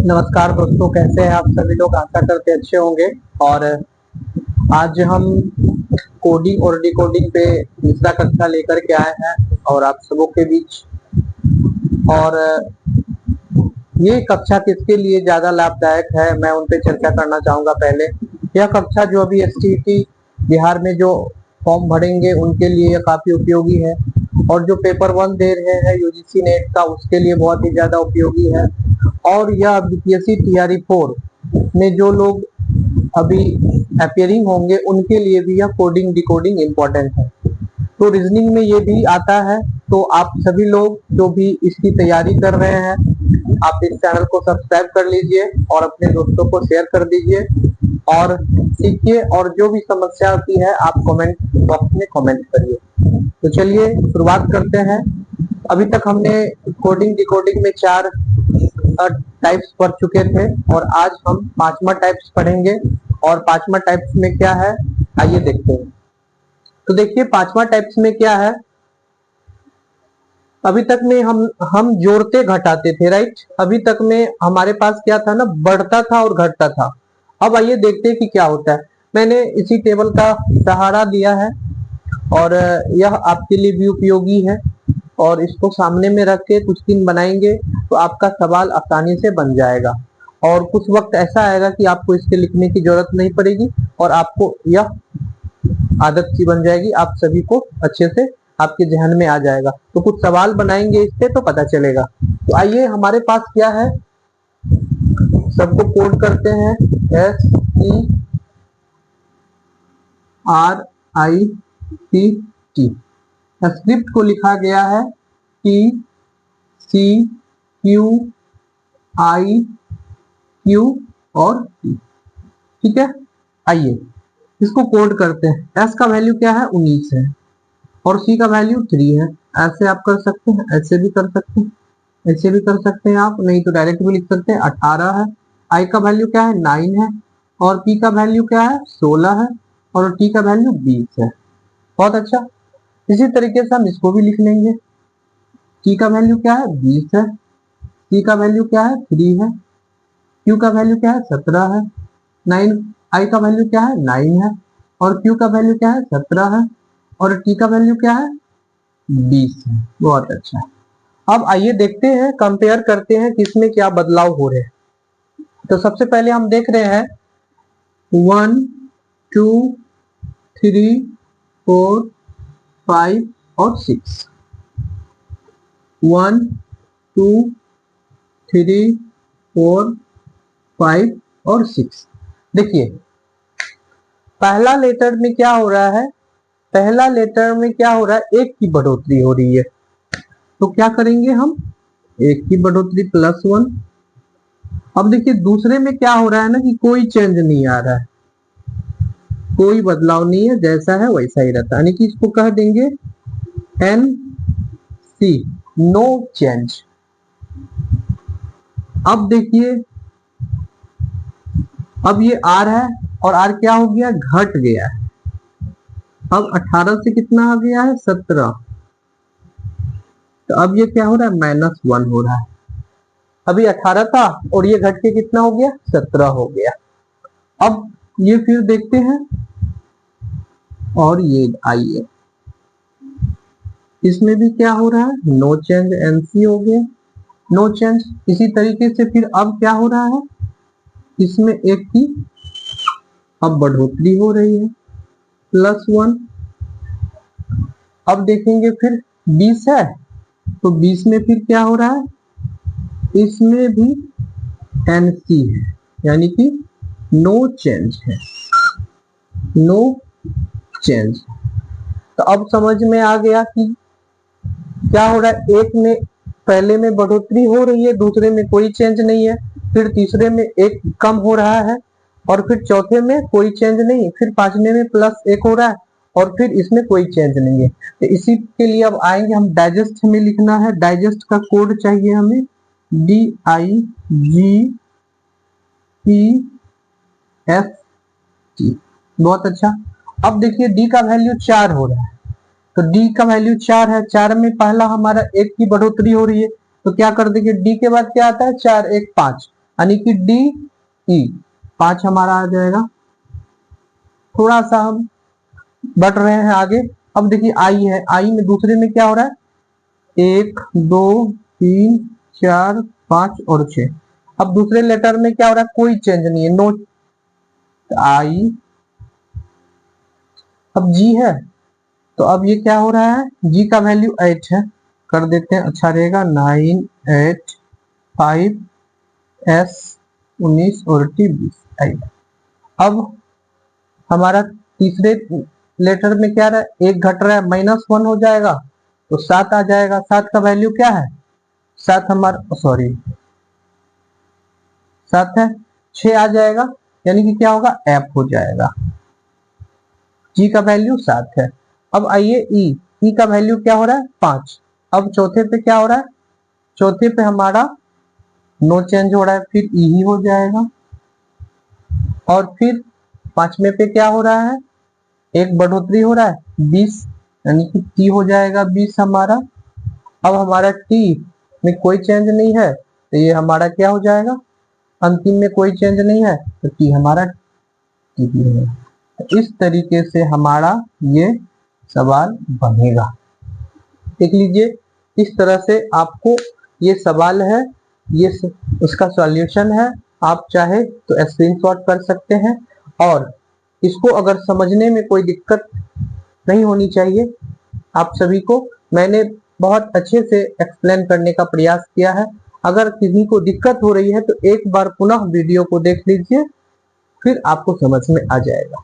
नमस्कार दोस्तों, कैसे हैं आप सभी लोग। आशा करते अच्छे होंगे। और आज हम कोडिंग और डिकोडिंग पे दूसरा कक्षा लेकर के आए हैं और आप सबों के बीच। और ये कक्षा किसके लिए ज्यादा लाभदायक है, मैं उन पे चर्चा करना चाहूंगा। पहले यह कक्षा जो अभी एसटीईटी बिहार में जो फॉर्म भरेंगे उनके लिए यह काफी उपयोगी है, और जो पेपर 1 दे रहे हैं यूजीसी नेट का उसके लिए बहुत ही ज्यादा उपयोगी है। और यह बीपीएससी टीआरई 4 में जो लोग अभी अपियरिंग होंगे उनके लिए भी यह कोडिंग डिकोडिंग इम्पोर्टेंट है। तो रीजनिंग में ये भी आता है। तो आप सभी लोग जो भी इसकी तैयारी कर रहे हैं, आप इस चैनल को सब्सक्राइब कर लीजिए और अपने दोस्तों को शेयर कर दीजिए और सीखिए। और जो भी समस्या होती है आप कमेंट बॉक्स में कमेंट करिए। तो चलिए शुरुआत करते हैं। अभी तक हमने कोडिंग डिकोडिंग में 4 टाइप्स पढ़ चुके थे और आज हम 5वां टाइप्स पढ़ेंगे। और 5वां टाइप्स में क्या है आइए देखते हैं। तो देखिए 5वां टाइप्स में क्या है। अभी तक में हम जोड़ते घटाते थे, राइट। अभी तक में हमारे पास क्या था ना, बढ़ता था और घटता था। अब आइए देखते हैं कि क्या होता है। मैंने इसी टेबल का सहारा दिया है और यह आपके लिए भी उपयोगी है। और इसको सामने में रख के कुछ दिन बनाएंगे तो आपका सवाल आसानी से बन जाएगा। और कुछ वक्त ऐसा आएगा कि आपको इसके लिखने की जरूरत नहीं पड़ेगी और आपको यह आदत सी बन जाएगी। आप सभी को अच्छे से आपके जहन में आ जाएगा। तो कुछ सवाल बनाएंगे इस पे तो पता चलेगा। तो आइए हमारे पास क्या है, सबको कोड करते हैं। SERICT। स्क्रिप्ट को लिखा गया है TCQIQ और T। ठीक है, आइए इसको कोड करते हैं। S का वैल्यू क्या है, 19 है और C का वैल्यू 3 है। ऐसे आप कर सकते हैं, ऐसे भी कर सकते हैं, ऐसे भी कर सकते हैं आप, नहीं तो डायरेक्ट भी लिख सकते हैं। 18 है। I का वैल्यू क्या है, 9 है और P का वैल्यू क्या है, 16 है और T का वैल्यू 20 है। बहुत अच्छा। इसी तरीके से हम इसको भी लिख लेंगे। T का वैल्यू क्या है, 20 है। C का वैल्यू क्या है, 3 है। Q का वैल्यू क्या है, 17 है। 9 I का वैल्यू क्या है, 9 है और Q का वैल्यू क्या है, 17 है और T का वैल्यू क्या है, 20 है। बहुत अच्छा। अब आइए देखते हैं, कंपेयर करते हैं किसमें क्या बदलाव हो रहे हैं। तो सबसे पहले हम देख रहे हैं 1 2 3 4 5 और 6। 1 2 3 4 5 और 6। देखिए पहला लेटर में क्या हो रहा है, पहला लेटर में क्या हो रहा है, 1 की बढ़ोतरी हो रही है। तो क्या करेंगे हम, 1 की बढ़ोतरी +1। अब देखिए दूसरे में क्या हो रहा है ना कि कोई चेंज नहीं आ रहा है, कोई बदलाव नहीं है, जैसा है वैसा ही रहता है। यानी कि इसको कह देंगे NC, नो चेंज। अब देखिए अब ये R है और R क्या हो गया, घट गया है। अब 18 से कितना आ गया है, 17। तो अब ये क्या हो रहा है, -1 हो रहा है। अभी 18 था और ये घट के कितना हो गया, 17 हो गया। अब ये फिर देखते हैं और ये आइए इसमें भी क्या हो रहा है, नो चेंज, NC हो गया, नो चेंज। इसी तरीके से फिर अब क्या हो रहा है, इसमें 1 की अब बढ़ोतरी हो रही है +1। अब देखेंगे फिर 20 है तो 20 में फिर क्या हो रहा है, इसमें भी NC है, यानी कि नो चेंज है, नो चेंज। तो अब समझ में आ गया कि क्या हो रहा है। एक में पहले में बढ़ोतरी हो रही है, दूसरे में कोई चेंज नहीं है, फिर तीसरे में 1 कम हो रहा है और फिर चौथे में कोई चेंज नहीं, फिर पांचवें में +1 हो रहा है और फिर इसमें कोई चेंज नहीं है। तो इसी के लिए अब आएंगे हम, डाइजेस्ट हमें लिखना है। डाइजेस्ट का कोड चाहिए हमें, DIGPST। बहुत अच्छा। अब देखिए D का वैल्यू 4 हो रहा है, तो D का वैल्यू 4 है। 4 में पहला हमारा 1 की बढ़ोतरी हो रही है, तो क्या कर देंगे, D के बाद क्या आता है, 4 1 5, यानी कि डी ई 5 हमारा आ जाएगा। थोड़ा सा हम बढ़ रहे हैं आगे। अब देखिए आई है, आई में दूसरे में क्या हो रहा है, 1 2 3 4 5 और 6। अब दूसरे लेटर में क्या हो रहा है, कोई चेंज नहीं है, नो आई। अब जी है, तो अब ये क्या हो रहा है, जी का वैल्यू 8 है, कर देते हैं, अच्छा रहेगा 9 8 5 एस 19 और टी 20। अब हमारा तीसरे लेटर में क्या रहा है, एक घट रहा है, -1 हो जाएगा तो 7 आ जाएगा। 7 का वैल्यू क्या है, 7 हमारा सॉरी 7 है, 6 आ जाएगा, यानी कि क्या होगा, एफ हो जाएगा। जी का वैल्यू 7 है। अब आइए ई का वैल्यू क्या हो रहा है, 5। अब चौथे पे क्या हो रहा है, चौथे पे हमारा नो चेंज हो रहा है, फिर ई ही हो जाएगा। और फिर पांचवें पे क्या हो रहा है, एक बढ़ोतरी हो रहा है 20, यानी कि टी हो जाएगा 20 हमारा। अब हमारा टी में कोई चेंज नहीं है तो ये हमारा क्या हो जाएगा, अंतिम में कोई चेंज नहीं है तो टी हमारा टी है। इस तरीके से हमारा ये सवाल बनेगा। देख लीजिए, इस तरह से आपको ये सवाल है, ये उसका सॉल्यूशन है। आप चाहे तो स्क्रीनशॉट कर सकते हैं, और इसको अगर समझने में कोई दिक्कत नहीं होनी चाहिए आप सभी को, मैंने बहुत अच्छे से एक्सप्लेन करने का प्रयास किया है। अगर किसी को दिक्कत हो रही है तो एक बार पुनः वीडियो को देख लीजिए, फिर आपको समझ में आ जाएगा।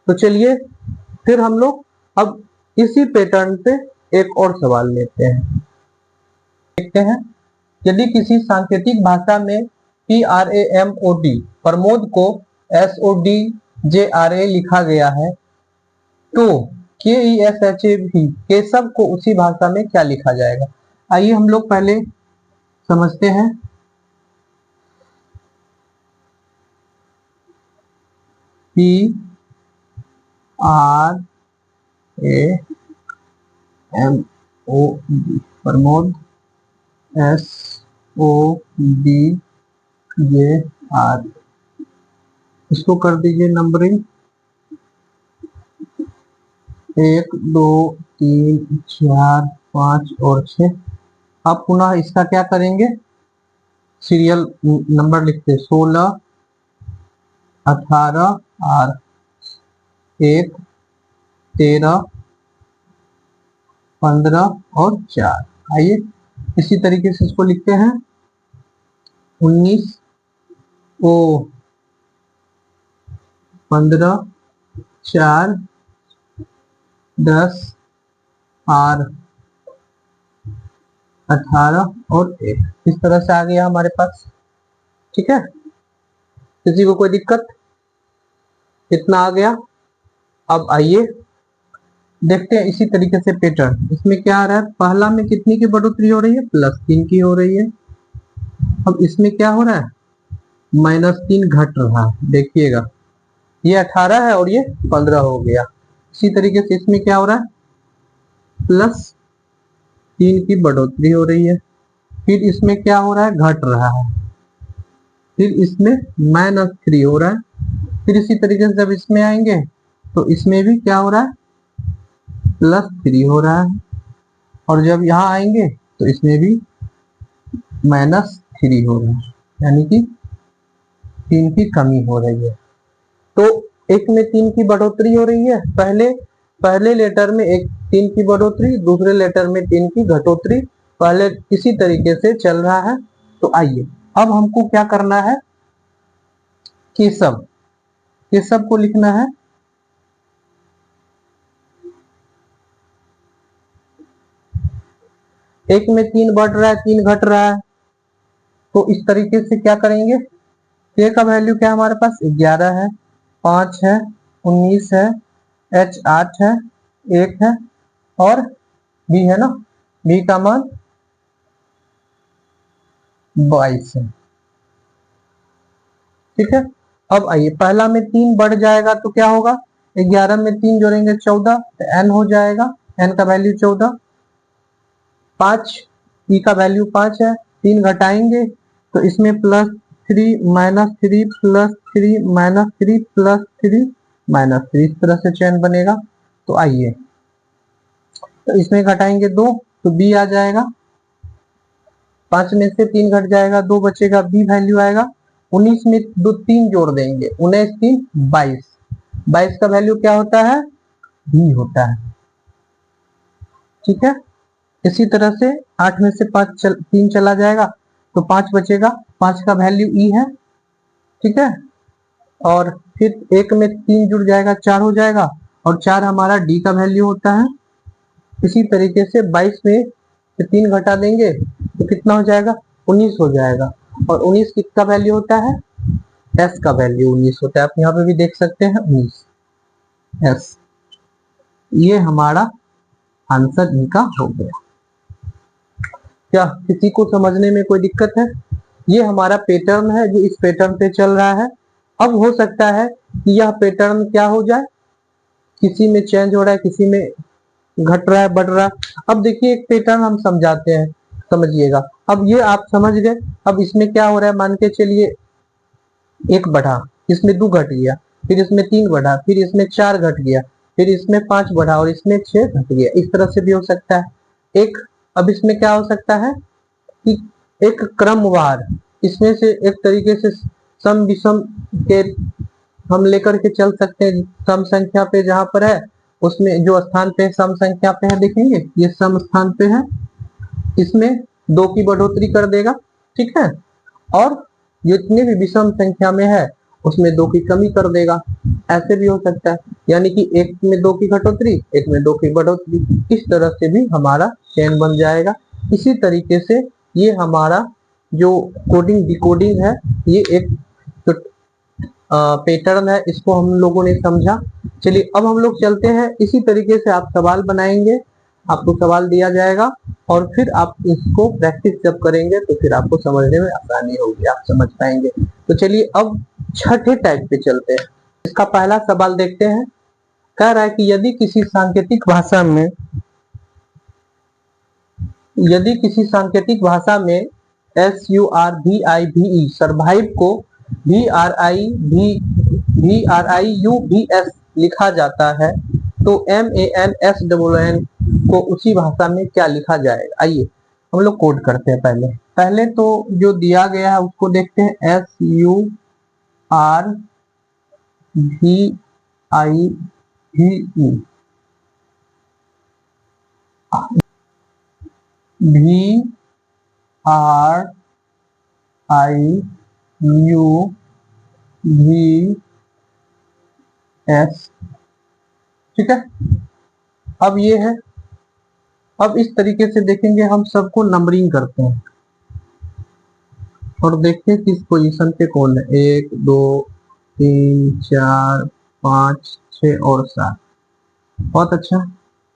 तो चलिए फिर हम लोग अब इसी पैटर्न पे एक और सवाल लेते हैं, देखते हैं। यदि किसी सांकेतिक भाषा में PRAMOD प्रमोद को SODJRA लिखा गया है, तो KESHAV केशव को उसी भाषा में क्या लिखा जाएगा। आइए हम लोग पहले समझते हैं। PRAMOD प्रमोद SODJRA, इसको कर दीजिए नंबरिंग 1 2 3 4 5 और 6। अब पुनः इसका क्या करेंगे, सीरियल नंबर लिखते 16 18 और 1 13 15 और 4। आइए इसी तरीके से इसको लिखते हैं 19 ओ 15 4 10 और 18 और 1। इस तरह से आ गया हमारे पास, ठीक है। किसी को कोई दिक्कत, इतना आ गया। अब आइए देखते हैं इसी तरीके से पैटर्न। इसमें क्या आ रहा है, पहला में कितनी की बढ़ोतरी हो रही है, +3 की हो रही है। अब इसमें क्या हो रहा है, -3 घट रहा है, देखिएगा ये 18 है और ये 15 हो गया। इसी तरीके से इसमें क्या हो रहा है, +3 की बढ़ोतरी हो रही है, फिर इसमें क्या हो रहा है, घट रहा है, फिर इसमें -3 हो रहा है। फिर इसी तरीके से जब इसमें आएंगे तो इसमें भी क्या हो रहा है, +3 हो रहा है, और जब यहाँ आएंगे तो इसमें भी -3 हो रहा है, यानी कि 3 की कमी हो रही है। तो एक में 3 की बढ़ोतरी हो रही है, पहले लेटर में 3 की बढ़ोतरी, दूसरे लेटर में 3 की घटोतरी, पहले इसी तरीके से चल रहा है। तो आइए अब हमको क्या करना है, केशव को लिखना है। एक में 3 बढ़ रहा है, 3 घट रहा है, तो इस तरीके से क्या करेंगे, के का वैल्यू क्या है हमारे पास, 11 है, 5 है, 19 है, H 8 है, 1 है, और B है ना, B का मान 22 है, ठीक है। अब आइए पहला में 3 बढ़ जाएगा तो क्या होगा, 11 में 3 जोड़ेंगे 14, तो n हो जाएगा, n का वैल्यू 14। 5 ई का वैल्यू 5 है, 3 घटाएंगे तो इसमें +3 -3 +3 -3 +3 -3, इस तरह से चेन बनेगा। तो आइए, तो इसमें घटाएंगे 2 तो b आ जाएगा, 5 में से 3 घट जाएगा, 2 बचेगा, b वैल्यू आएगा। 19 में 2 3 जोड़ देंगे, 19 3 22, 22 का वैल्यू क्या होता है, b होता है। ठीक है, इसी तरह से 8 में से 3 चला जाएगा तो 5 बचेगा, 5 का वैल्यू e है। ठीक है, और फिर 1 में 3 जुड़ जाएगा, 4 हो जाएगा, और 4 हमारा d का वैल्यू होता है। इसी तरीके से 22 में से 3 घटा देंगे तो कितना हो जाएगा, 19 हो जाएगा, और 19 किसका वैल्यू होता है, s का वैल्यू 19 होता है। आप यहाँ पे भी देख सकते हैं 19 s, ये हमारा आंसर इनका हो गया। क्या किसी को समझने में कोई दिक्कत है? ये हमारा पैटर्न है जो इस पैटर्न पे चल रहा है। अब हो सकता है कि यह पैटर्न क्या हो जाए, किसी में चेंज हो रहा है, किसी में घट रहा है, बढ़ रहा है। अब देखिए एक पैटर्न हम समझाते हैं, समझिएगा। अब ये आप समझ गए। अब इसमें क्या हो रहा है, मान के चलिए 1 बढ़ा, इसमें 2 घट गया, फिर इसमें 3 बढ़ा, फिर इसमें 4 घट गया, फिर इसमें 5 बढ़ा और इसमें 6 घट गया। इस तरह से भी हो सकता है एक। अब इसमें क्या हो सकता है कि एक क्रमवार, इसमें से एक तरीके से सम विषम के हम लेकर के चल सकते हैं। सम संख्या पे जहां पर है, उसमें जो स्थान पे सम संख्या पे है, देखेंगे ये सम स्थान पे है, इसमें 2 की बढ़ोतरी कर देगा। ठीक है, और जितनी भी विषम संख्या में है उसमें 2 की कमी कर देगा। ऐसे भी हो सकता है, यानी कि एक में 2 की घटोतरी, एक में 2 की बढ़ोतरी, इस तरह से भी हमारा चेन बन जाएगा। इसी तरीके से ये हमारा जो कोडिंग डिकोडिंग है, ये एक पैटर्न है, इसको हम लोगों ने समझा। चलिए अब हम लोग चलते हैं, इसी तरीके से आप सवाल बनाएंगे, आपको सवाल दिया जाएगा और फिर आप इसको प्रैक्टिस जब करेंगे तो फिर आपको समझने में आसानी होगी, आप समझ पाएंगे। तो चलिए अब छठे टाइप पे चलते हैं। इसका पहला सवाल देखते हैं। कह रहा है कि यदि किसी सांकेतिक भाषा में SURVIVE सर्वाइव को VRIUVS लिखा जाता है, तो MANSNN को उसी भाषा में क्या लिखा जाएगा। आइए हम लोग कोड करते हैं। पहले तो जो दिया गया है उसको देखते हैं। SURVIVE VRIUVS। ठीक है, अब ये है। अब इस तरीके से देखेंगे, हम सबको नंबरिंग करते हैं और देखते हैं किस पोजीशन पे कौन है। 1 2 3 4 5 6 और 7। बहुत अच्छा।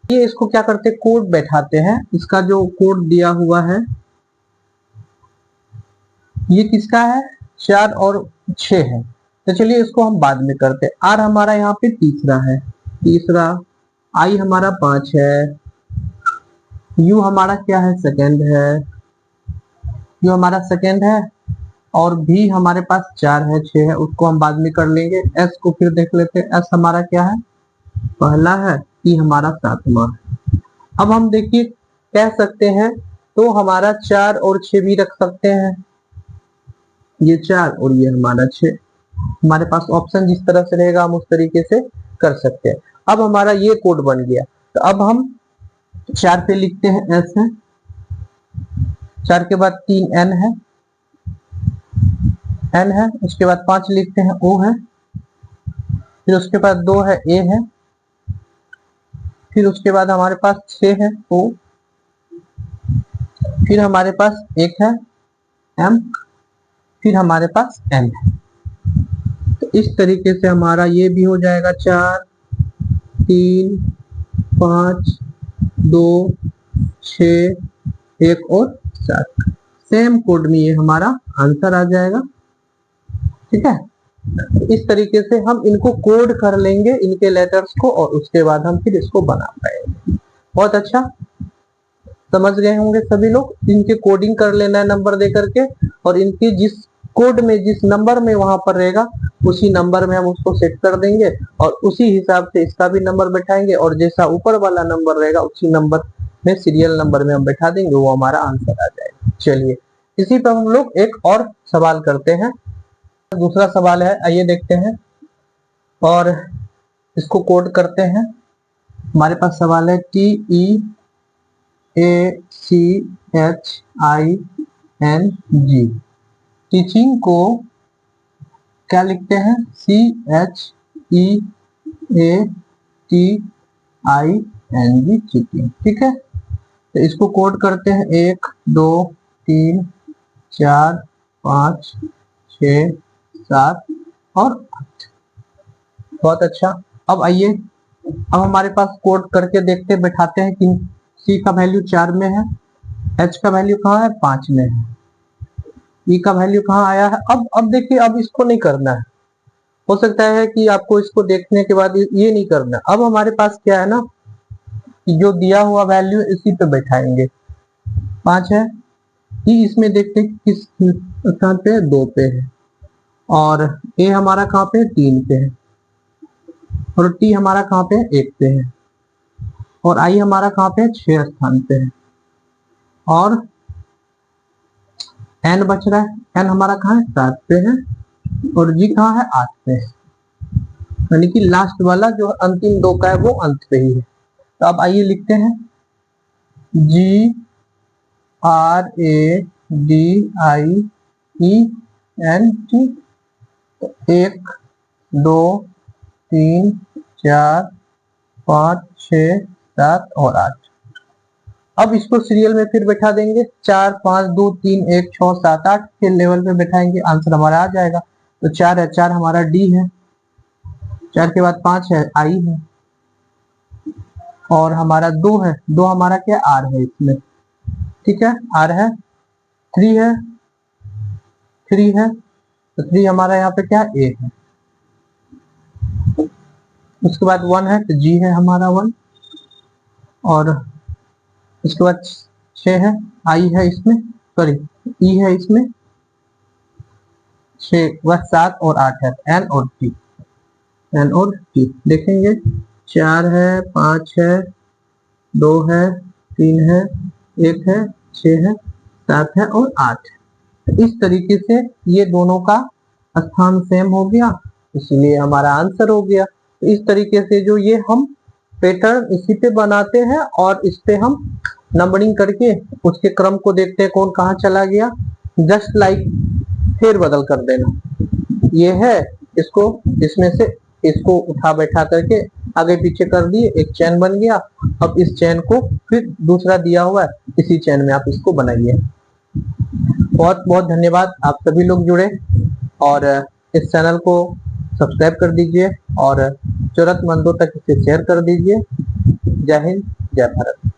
ये इसको क्या करते हैं, कोड बैठाते हैं। इसका जो कोड दिया हुआ है ये किसका है, 4 और 6 है। तो चलिए इसको हम बाद में करते हैं। आर हमारा यहाँ पे तीसरा है, आई हमारा 5 है, यू हमारा क्या है, सेकंड है, यू हमारा सेकंड है, और भी हमारे पास 4 है, 6 है, उसको हम बाद में कर लेंगे। एस को फिर देख लेते हैं। एस हमारा क्या है, पहला है, ई हमारा 7वां। अब हम देखिए कह सकते हैं तो हमारा 4 और 6 भी रख सकते हैं, ये 4 और ये हमारा 6। हमारे पास ऑप्शन जिस तरह से रहेगा हम उस तरीके से कर सकते हैं। अब हमारा ये कोड बन गया। तो अब हम 4 पे लिखते हैं एस है, 4 के बाद 3 एन है, उसके बाद 5 लिखते हैं ओ है, फिर उसके बाद 2 है ए है, फिर उसके बाद हमारे पास 6 है ओ, फिर हमारे पास 1 है एम, फिर हमारे पास एन है। तो इस तरीके से हमारा ये भी हो जाएगा 4 3 5 2 6 1 और 7। सेम कोड में ये हमारा आंसर आ जाएगा। ठीक है, इस तरीके से हम इनको कोड कर लेंगे, इनके लेटर्स को, और उसके बाद हम फिर इसको बना पाएंगे। बहुत अच्छा, समझ गए होंगे सभी लोग। इनके कोडिंग कर लेना है नंबर दे करके, और इनकी जिस कोड में जिस नंबर में वहां पर रहेगा उसी नंबर में हम उसको सेट कर देंगे और उसी हिसाब से इसका भी नंबर बैठाएंगे और जैसा ऊपर वाला नंबर रहेगा उसी नंबर में सीरियल नंबर में हम बैठा देंगे, वो हमारा आंसर आ जाएगा। चलिए इसी पर हम लोग एक और सवाल करते हैं। दूसरा सवाल है, आइए देखते हैं और इसको कोड करते हैं। हमारे पास सवाल है TEACHING। टीचिंग को क्या लिखते हैं? CHEATING, cheating. ठीक है, तो इसको कोड करते हैं 1 2 3 4 5 6 7 और 8। बहुत अच्छा। अब आइए, अब हमारे पास कोड करके देखते बैठाते हैं कि C का वैल्यू 4 में है, H का वैल्यू कहाँ है? 5 में है, E का वैल्यू कहाँ आया है? अब देखिए, अब इसको नहीं करना है। हो सकता है कि आपको इसको देखने के बाद ये नहीं करना। अब हमारे पास क्या है ना, कि जो दिया हुआ वैल्यू इसी पे बैठाएंगे। 5 है, E इसमें देखते हैं किस स्थान पे है? 2 पे है, और A हमारा कहाँ पे है? 3 पे है, और T हमारा कहाँ पे है? 1 पे है, और I हमारा कहाँ पे है? 6 स्थान पे है, और N बच रहा है। N हमारा कहाँ है? 7 पे है, और G कहाँ है? 8 पे है, यानी कि लास्ट वाला जो अंतिम 2 का है वो अंत पे ही है। तो अब आइए लिखते हैं GRADIENT। 1 2 3 4 5 6 7 और 8। अब इसको सीरियल में फिर बैठा देंगे, 4 5 2 3 1 6 7 8 के लेवल पे बैठाएंगे, आंसर हमारा आ जाएगा। तो 4 है, 4 हमारा डी है, 4 के बाद 5 है, आई है, और हमारा 2 है, 2 हमारा क्या? आर है इसमें। ठीक है, आर है। 3 है, 3 है, तो 3 हमारा यहाँ पे क्या? ए है। उसके बाद 1 है, तो जी है हमारा 1, और उसके बाद 6 है, आई है इसमें, सॉरी ई है इसमें, 6 वह 7 और 8 है, एन और टी। एन और टी देखेंगे, 4 है, 5 है, 2 है, 3 है, 1 है, 6 है, 7 है और 8 है। इस तरीके से ये दोनों का स्थान सेम हो गया, इसीलिए हमारा आंसर हो गया। तो इस तरीके से जो ये हम पैटर्न इसी पे बनाते हैं और इस पे हम नंबरिंग करके उसके क्रम को देखते हैं कौन कहाँ चला गया। जस्ट लाइक फेर बदल कर देना, ये है, इसको इसमें से इसको उठा बैठा करके आगे पीछे कर दिए, एक चैन बन गया। अब इस चैन को फिर दूसरा दिया हुआ है, इसी चैन में आप इसको बनाइए। बहुत बहुत धन्यवाद, आप सभी लोग जुड़े, और इस चैनल को सब्सक्राइब कर दीजिए और जरूरतमंदों तक इसे शेयर कर दीजिए। जय हिंद, जय भारत।